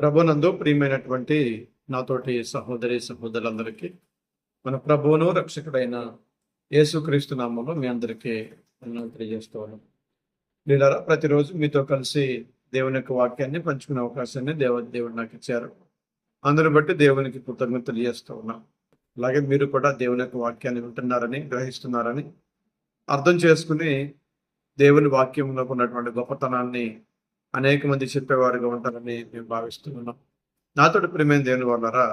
ప్రభునందు ప్రియమైనటువంటి నాతోటి సహోదరి సహోదరులందరికీ మన ప్రభువును రక్షకుడైన యేసుక్రీస్తు నామంలో మీ అందరికీ వందనాలు తెలియజేస్తూ ఉన్నాం. వీళ్ళారా ప్రతిరోజు మీతో కలిసి దేవుని యొక్క వాక్యాన్ని పంచుకునే అవకాశాన్ని దేవుడు నాకు ఇచ్చారు. అందుని బట్టి దేవునికి కృతజ్ఞత తెలియజేస్తూ ఉన్నాం. అలాగే మీరు కూడా దేవుని యొక్క వాక్యాన్ని వింటున్నారని, గ్రహిస్తున్నారని అర్థం చేసుకుని దేవుని వాక్యంలో ఉన్నటువంటి గొప్పతనాన్ని అనేక మంది చెప్పేవారుగా ఉంటారని మేము భావిస్తూ ఉన్నాం. నాతోటి ప్రియమైన దేవుని వాళ్ళారా,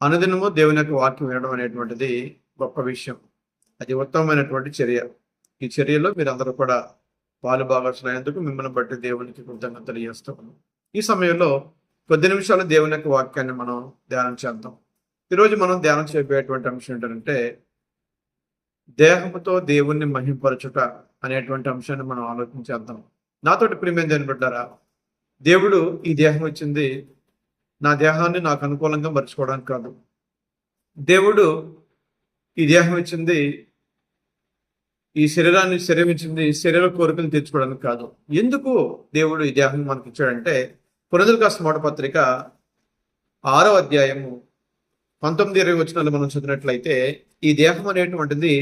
అనుదినము దేవుని యొక్క వాక్యం వినడం అనేటువంటిది గొప్ప విషయం. అది ఉత్తమమైనటువంటి చర్య. ఈ చర్యలో మీరందరూ కూడా పాలు భాగస్వామైనందుకు మిమ్మల్ని బట్టి దేవునికి కృతజ్ఞతలు తెలియజేస్తూ ఉన్నాం. ఈ సమయంలో కొద్ది నిమిషాలు దేవుని యొక్క వాక్యాన్ని మనం ధ్యానం చేద్దాం. ఈరోజు మనం ధ్యానం చేయబోయేటువంటి అంశం ఏంటంటే దేహముతో దేవుణ్ణి మహింపరచుట అనేటువంటి అంశాన్ని మనం ఆలోచించేద్దాం. నాతోటి ప్రియమైన దేవుని బిడ్డారా, దేవుడు ఈ దేహం వచ్చింది నా దేహాన్ని నాకు అనుకూలంగా మర్చుకోవడానికి కాదు. దేవుడు ఈ దేహం ఇచ్చింది, ఈ శరీరాన్ని ఇచ్చింది శరీర కోరికలు తీర్చుకోవడానికి కాదు. ఎందుకు దేవుడు ఈ దేహాన్ని మనకి ఇచ్చాడంటే, కొరింథీయులకు రాసిన మొదటి పత్రిక 6వ అధ్యాయము 19-20 వచనాలు మనం చదివినట్లయితే ఈ దేహం అనేటువంటిది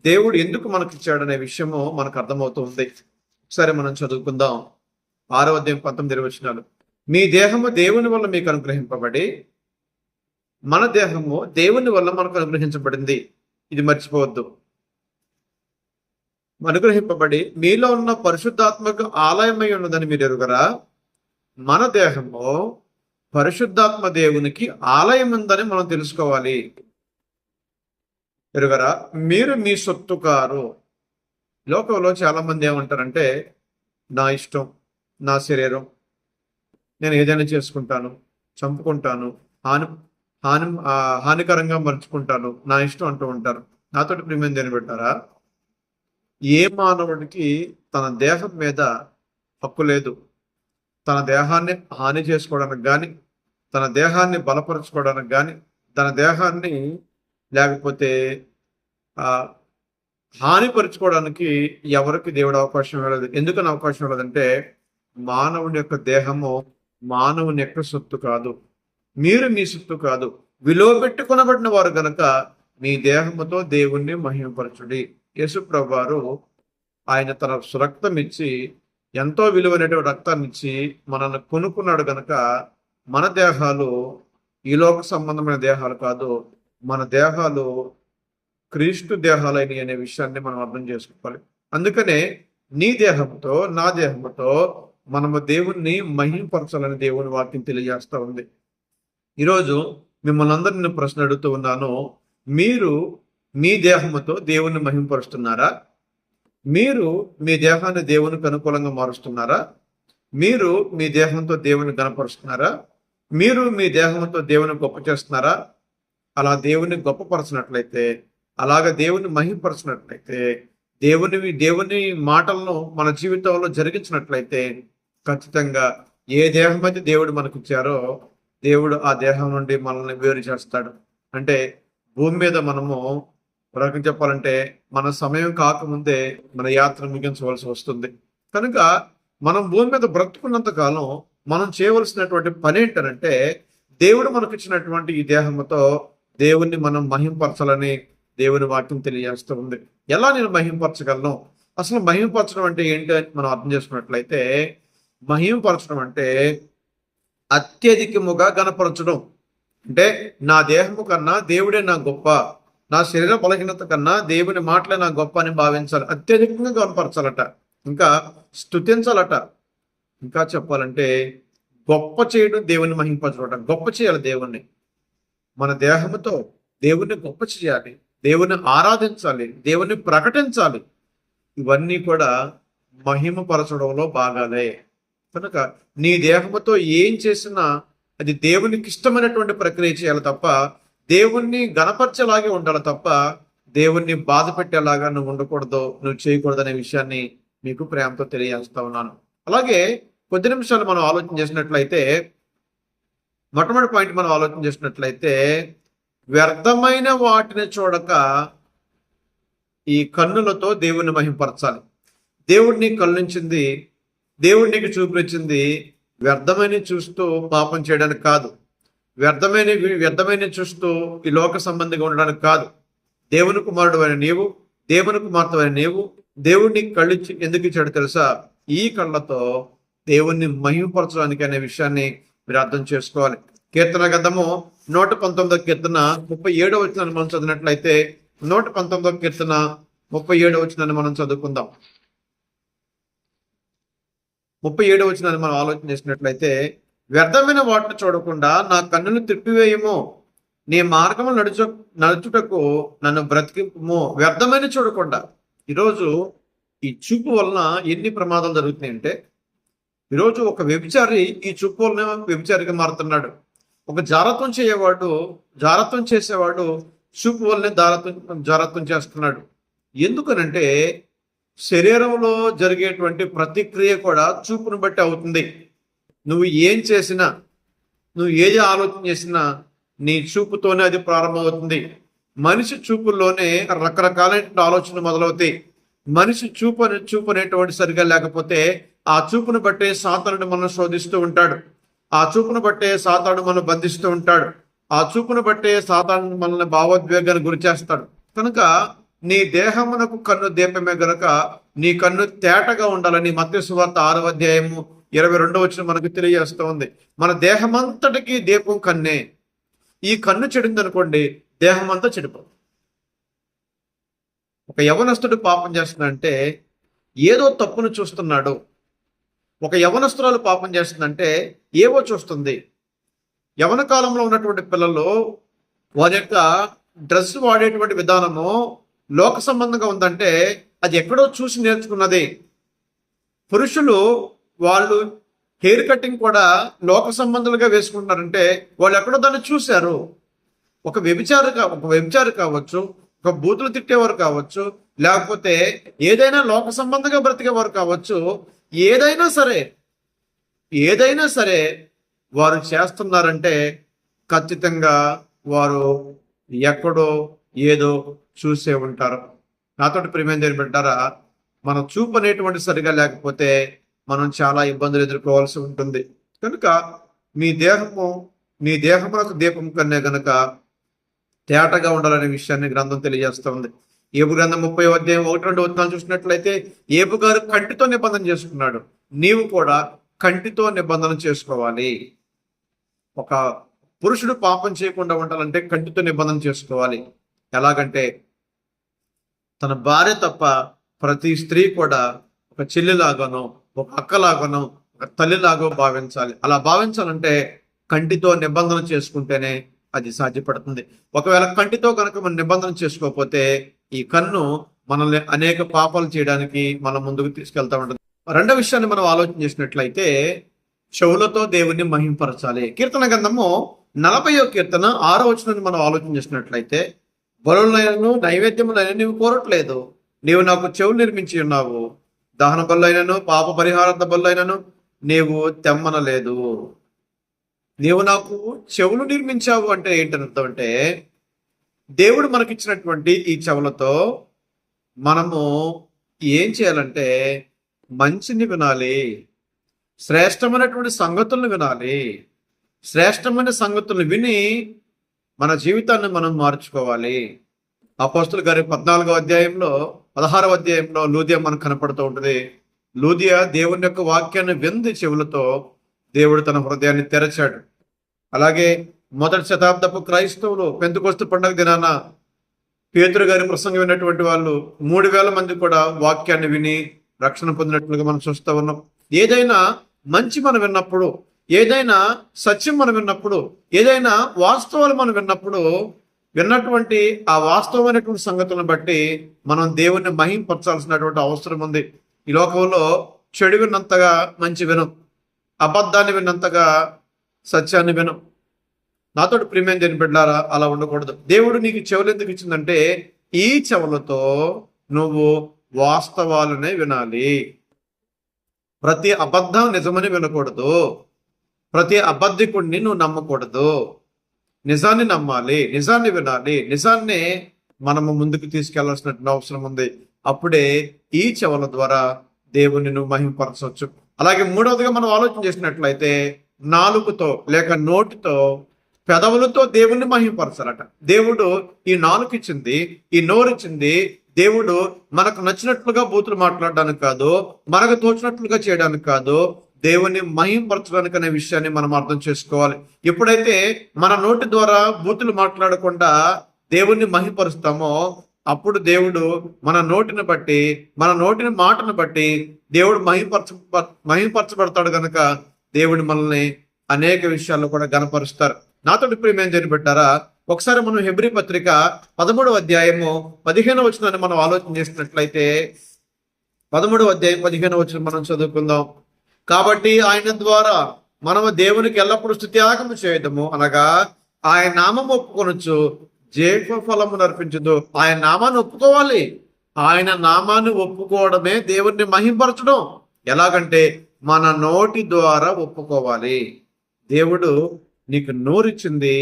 దేవుడు ఎందుకు మనకి ఇచ్చాడనే విషయము మనకు అర్థమవుతుంది. సరే, మనం చదువుకుందాం. 6వ అధ్యాయం 19-20 వచనాలు. మీ దేహము దేవుని వల్ల మీకు అనుగ్రహింపబడి, మన దేహము దేవుని వల్ల మనకు అనుగ్రహించబడింది. ఇది మర్చిపోవద్దు. అనుగ్రహింపబడి మీలో ఉన్న పరిశుద్ధాత్మకు ఆలయమై ఉన్నదని మీరు ఎరుగరా? మన దేహము పరిశుద్ధాత్మ దేవునికి ఆలయం ఉందని మనం తెలుసుకోవాలి. ఎరుగరా? మీరు మీ సొత్తు కారు. లోకంలో చాలా మంది ఏమంటారంటే, నా ఇష్టం, నా శరీరం, నేను ఏదైనా చేసుకుంటాను, చంపుకుంటాను, హానికరంగా మర్చుకుంటాను, నా ఇష్టం అంటూ ఉంటారు. నాతోటి ప్రియమైన దేని పెట్టారా, ఏ మానవుడికి తన దేహం మీద హక్కు లేదు. తన దేహాన్ని హాని చేసుకోవడానికి కానీ, తన దేహాన్ని బలపరచుకోవడానికి కానీ, తన దేహాన్ని లేకపోతే హానిపరుచుకోవడానికి ఎవరికి దేవుడు అవకాశం ఇవ్వలేదు. ఎందుకని అవకాశం ఇవ్వలేదంటే, మానవుని యొక్క దేహము మానవుని యొక్క సొత్తు కాదు. మీరు మీ సొత్తు కాదు, విలువ పెట్టుకొనబడిన వారు గనక మీ దేహముతో దేవుణ్ణి మహిమపరచుడి. యేసు ప్రభువారు ఆయన తన రక్తం ఇచ్చి, ఎంతో విలువైనటువంటి రక్తాన్ని ఇచ్చి మనల్ని కొనుక్కున్నాడు గనక మన దేహాలు ఈ లోక సంబంధమైన దేహాలు కాదు, మన దేహాలు క్రీస్తు దేహాలైన అనే విషయాన్ని మనం అర్థం చేసుకోవాలి. అందుకనే నీ దేహంతో నా దేహంతో మనము దేవుణ్ణి మహింపరచాలని దేవుని వాక్యం తెలియజేస్తా ఉంది. ఈరోజు మిమ్మల్ని అందరినీ నేను ప్రశ్న అడుగుతూ ఉన్నాను. మీరు మీ దేహంతో దేవుణ్ణి మహింపరుస్తున్నారా? మీరు మీ దేహాన్ని దేవునికి అనుకూలంగా మారుస్తున్నారా? మీరు మీ దేహంతో దేవుని గణపరుస్తున్నారా? మీరు మీ దేహంతో దేవుని గొప్ప చేస్తున్నారా? అలా దేవుని గొప్పపరచినట్లయితే, అలాగ దేవుని మహింపరచినట్లయితే, దేవుని మాటలను మన జీవితంలో జరిగించినట్లయితే, ఖచ్చితంగా ఏ దేహం అయితే దేవుడు మనకు ఇచ్చారో దేవుడు ఆ దేహం నుండి మనల్ని వేరు చేస్తాడు. అంటే భూమి మీద మనము రకం చెప్పాలంటే మన సమయం కాకముందే మన యాత్ర ముగించవలసి వస్తుంది. కనుక మనం భూమి మీద బ్రతుకున్నంత కాలం మనం చేయవలసినటువంటి పని ఏంటంటే, దేవుడు మనకు ఇచ్చినటువంటి ఈ దేహంతో దేవుణ్ణి మనం మహింపరచాలని దేవుని వాక్యం తెలియజేస్తూ ఉంది. ఎలా నేను మహింపరచగలను? అసలు మహింపరచడం అంటే ఏంటి అని మనం అర్థం చేసుకున్నట్లయితే, మహింపరచడం అంటే అత్యధికముగా గణపరచడం. అంటే నా దేహము కన్నా దేవుడే నా గొప్ప, నా శరీర బలహీనత కన్నా దేవుని మాటలే నా గొప్ప అని భావించాలి. అత్యధికంగా గణపరచాలట, ఇంకా స్తుతించాలట. ఇంకా చెప్పాలంటే గొప్ప చేయడం, దేవుని మహింపరచడం. గొప్ప చేయాలి దేవుణ్ణి. మన దేహముతో దేవుణ్ణి గొప్ప చేయాలి, దేవుని ఆరాధించాలి, దేవుని ప్రకటించాలి. ఇవన్నీ కూడా మహిమపరచడంలో భాగాలే. కనుక నీ దేహముతో ఏం చేసినా అది దేవునికి ఇష్టమైనటువంటి ప్రక్రియ చేయాలి తప్ప, దేవుణ్ణి గణపరచేలాగే ఉండాలి తప్ప, దేవుణ్ణి బాధ పెట్టేలాగా నువ్వు ఉండకూడదు, నువ్వు చేయకూడదు అనే విషయాన్ని మీకు ప్రేమతో తెలియజేస్తా ఉన్నాను. అలాగే కొద్ది నిమిషాలు మనం ఆలోచన చేసినట్లయితే, మొట్టమొదటి పాయింట్ మనం ఆలోచన చేసినట్లయితే, వ్యర్థమైన వాటిని చూడక ఈ కన్నులతో దేవుణ్ణి మహింపరచాలి. దేవుడిని కళ్ళుంచింది, దేవుడు నీకు చూపించింది వ్యర్థమైన చూస్తూ పాపం చేయడానికి కాదు, వ్యర్థమైన చూస్తూ ఈ లోక సంబంధిగా ఉండడానికి కాదు. దేవుని కుమారుడు అయిన నీవు, దేవుని కుమార్తె అయిన నీవు దేవుడిని కళ్ళు ఎందుకు ఇచ్చాడు తెలుసా? ఈ కళ్ళతో దేవుణ్ణి మహిమపరచడానికి అనే విషయాన్ని మీరు అర్థం చేసుకోవాలి. కీర్తన గ్రంథము 119వ కీర్తన 37వ వచనాన్ని మనం చదివినట్లయితే 119వ కీర్తన 37వ వచనాన్ని మనం చదువుకుందాం. 37వ వచనాన్ని మనం ఆలోచన చేసినట్లయితే, వ్యర్థమైన వాటిని చూడకుండా నా కన్నును తిప్పివేయము, నీ మార్గము నడుచుటకు నన్ను బ్రతికింపుము. వ్యర్థమైన చూడకుండా. ఈరోజు ఈ చూపు వలన ఎన్ని ప్రమాదాలు జరుగుతున్నాయంటే, ఈరోజు ఒక వ్యభిచారి ఈ చూపు వలన వ్యభిచారిగా మారుతున్నాడు. ఒక జారత్వం చేసేవాడు చూపు వల్లనే జారత్వం చేస్తున్నాడు. ఎందుకనంటే శరీరంలో జరిగేటువంటి ప్రతిక్రియ కూడా చూపును బట్టి అవుతుంది. నువ్వు ఏం చేసినా, నువ్వు ఏది ఆలోచన చేసినా నీ చూపుతోనే అది ప్రారంభమవుతుంది. మనిషి చూపుల్లోనే రకరకాలైన ఆలోచనలు మొదలవుతాయి. మనిషి చూపు అనేటువంటి సరిగా లేకపోతే ఆ చూపును బట్టే సాతానుడు మనం శోధిస్తూ ఉంటాడు. ఆ చూపును బట్టే సాతానుడు మనం బంధిస్తూ ఉంటాడు. ఆ చూపును బట్టే సాతానుడు మనల్ని భావోద్వేగానికి గురి చేస్తాడు. కనుక నీ దేహమునకు కన్ను దీపమే గనుక నీ కన్ను తేటగా ఉండాలని మత్తయి సువార్త 6వ అధ్యాయము 22వ వచనం మనకు తెలియజేస్తూ ఉంది. మన దేహమంతటికి దీపం కన్నే. ఈ కన్ను చెడిందనుకోండి, దేహం అంతా చెడిపోతుంది. ఒక యవనస్తుడు పాపం చేస్తుందంటే ఏదో తప్పును చూస్తున్నాడు. ఒక యవనస్తురాలు పాపం చేస్తుందంటే ఏవో చూస్తుంది. యవన కాలంలో ఉన్నటువంటి పిల్లలు వారి యొక్క డ్రెస్ వాడేటువంటి విధానము లోక సంబంధంగా ఉందంటే అది ఎక్కడో చూసి నేర్చుకున్నది. పురుషులు వాళ్ళు హెయిర్ కటింగ్ కూడా లోక సంబంధాలుగా వేసుకుంటున్నారంటే వాళ్ళు ఎక్కడో దాన్ని చూశారు. ఒక వ్యభిచారి కావచ్చు, ఒక బూతులు తిట్టేవారు కావచ్చు, లేకపోతే ఏదైనా లోక సంబంధంగా బ్రతికేవారు కావచ్చు, ఏదైనా సరే వారు చేస్తున్నారంటే ఖచ్చితంగా వారు ఎక్కడో ఏదో చూసే ఉంటారు. నాతోటి ప్రియమైన దేవుని బిడ్డలారా, మన చూపు అనేటువంటి సరిగా లేకపోతే మనం చాలా ఇబ్బందులు ఎదుర్కోవాల్సి ఉంటుంది. కనుక నీ దేహమునకు దీపం కన్నా గనుక తేటగా ఉండాలనే విషయాన్ని గ్రంథం తెలియజేస్తుంది. ఏబు గ్రంథం 30వ అధ్యాయం 1-2 వచనాలు చూసినట్లయితే ఏబు గారు కంటితో నిబంధన చేసుకున్నాడు. నీవు కూడా కంటితో నిబంధన చేసుకోవాలి. ఒక పురుషుడు పాపం చేయకుండా ఉండాలంటే కంటితో నిబంధన చేసుకోవాలి. ఎలాగంటే తన భార్య తప్ప ప్రతి స్త్రీ కూడా ఒక చెల్లిలాగానో, ఒక అక్కలాగానో, ఒక తల్లిలాగో భావించాలి. అలా భావించాలంటే కంటితో నిబంధన చేసుకుంటేనే అది సాధ్యపడుతుంది. ఒకవేళ కంటితో కనుక మనం నిబంధన చేసుకోకపోతే ఈ కన్ను మనల్ని అనేక పాపాలు చేయడానికి మనం ముందుకు తీసుకెళ్తా ఉంటుంది. రెండో విషయాన్ని మనం ఆలోచన చేసినట్లయితే చెవులతో దేవుణ్ణి మహింపరచాలి. కీర్తన గ్రంథము 40వ కీర్తన 6వ వచనాన్ని మనం ఆలోచన చేసినట్లయితే, బలులైనను నైవేద్యములైన నీవు కోరట్లేదు, నీవు నాకు చెవులు నిర్మించి ఉన్నావు, దహన బలులైనను పాప పరిహారార్థ బలులైనను నీవు తెమ్మనలేదు. నీవు నాకు చెవులు నిర్మించావు అంటే ఏంటర్థం అంటే, దేవుడు మనకిచ్చినటువంటి ఈ చెవులతో మనము ఏం చేయాలంటే మంచిని వినాలి, శ్రేష్టమైనటువంటి సంగతులను వినాలి. శ్రేష్టమైన సంగతులను విని మన జీవితాన్ని మనం మార్చుకోవాలి. అపోస్తలుల గారి 14వ అధ్యాయంలో 16వ అధ్యాయంలో లూదియా మనకు కనపడుతూ ఉంటుంది. లూదియా దేవుని యొక్క వాక్యాన్ని వింది చెవులతో దేవుడు తన హృదయాన్ని తెరచాడు. అలాగే మొదటి శతాబ్దపు క్రైస్తవులు పెంతెకొస్తు పండుగ దినాన పేతురు గారి ప్రసంగం విన్నటువంటి వాళ్ళు 3000 మంది కూడా వాక్యాన్ని విని రక్షణ పొందినట్లుగా మనం చూస్తూ ఉన్నాం. ఏదైనా మంచి మనం విన్నప్పుడు, ఏదైనా సత్యం మనం విన్నప్పుడు, ఏదైనా వాస్తవాలు మనం విన్నటువంటి ఆ వాస్తవమైనటువంటి సంగతులను బట్టి మనం దేవుణ్ణి మహింపరచాల్సినటువంటి అవసరం ఉంది. ఈ లోకంలో చెడు విన్నంతగా మంచి వినం, అబద్ధాన్ని విన్నంతగా సత్యాన్ని వినం. నాతోటి ప్రియమైన దేవుని బిడ్డలారా, అలా ఉండకూడదు. దేవుడు నీకు చెవులు ఎందుకు ఇచ్చిందంటే ఈ చెవులతో నువ్వు వాస్తవాలనే వినాలి. ప్రతి అబద్ధం నిజమని వినకూడదు. ప్రతి అబద్ధికుడిని నువ్వు నమ్మకూడదు. నిజాన్ని నమ్మాలి, నిజాన్ని వినాలి, నిజాన్ని మనము ముందుకు తీసుకెళ్లాల్సిన అవసరం ఉంది. అప్పుడే ఈ చెవుల ద్వారా దేవుణ్ణి నువ్వు మహింపరచవచ్చు. అలాగే మూడవదిగా మనం ఆలోచన చేసినట్లయితే నాలుకతో లేక నోటితో, పెదవులతో దేవుణ్ణి మహిమపరచాలట. దేవుడు ఈ నాలుక ఇచ్చింది, ఈ నోరిచ్చింది దేవుడు మనకు నచ్చినట్లుగా బూతులు మాట్లాడడానికి కాదు, మనకు తోచినట్లుగా చేయడానికి కాదు, దేవుని మహింపరచడానికి అనే విషయాన్ని మనం అర్థం చేసుకోవాలి. ఎప్పుడైతే మన నోటి ద్వారా బూతులు మాట్లాడకుండా దేవుణ్ణి మహింపరుస్తామో అప్పుడు దేవుడు మన నోటిని బట్టి, మన నోటిని మాటను బట్టి దేవుడు మహింపరచబడతాడు కనుక దేవుడు మనల్ని అనేక విషయాల్లో కూడా గణపరుస్తారు. నాతోటి ప్రియమేం జరిపెట్టారా, ఒకసారి మనం హెబ్రీ పత్రిక 13వ అధ్యాయము 15వ వచనాన్ని మనం ఆలోచన చేసినట్లయితే 13వ అధ్యాయం 15వ వచనం మనం చదువుకుందాం. కాబట్టి ఆయన ద్వారా మనము దేవునికి ఎల్లప్పుడూ స్తుత్యాగము చేయదము, అనగా ఆయన నామము ఒప్పుకొనొచ్చు జీవ ఫలము నర్పించదు. ఆయన నామాన్ని ఒప్పుకోవాలి. ఆయన నామాన్ని ఒప్పుకోవడమే దేవుణ్ణి మహింపరచడం. ఎలాగంటే మన నోటి ద్వారా ఒప్పుకోవాలి. దేవుడు నీకు నోరిచ్చింది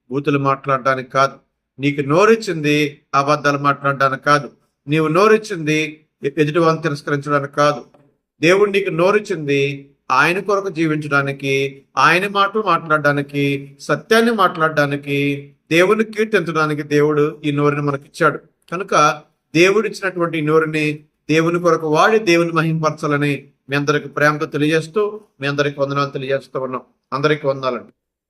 బూతులు మాట్లాడడానికి కాదు, నీకు నోరిచ్చింది అబద్ధాలు మాట్లాడడానికి కాదు, నీవు నోరిచ్చింది ఎదుటి వాళ్ళని తిరస్కరించడానికి కాదు. దేవుడు నీకు నోరిచ్చింది ఆయన కొరకు జీవించడానికి, ఆయన మాటలు మాట్లాడడానికి, సత్యాన్ని మాట్లాడడానికి, దేవుని కీర్తించడానికి దేవుడు ఈ నోరుని మనకిచ్చాడు. కనుక దేవుడు ఇచ్చినటువంటి ఈ నోరుని దేవుని కొరకు వాడి దేవుని మహింపరచాలని మీ అందరికి ప్రేమతో తెలియజేస్తూ, మీ అందరికి వందనాలు తెలియజేస్తూ ఉన్నాం. అందరికీ వందనాలండి.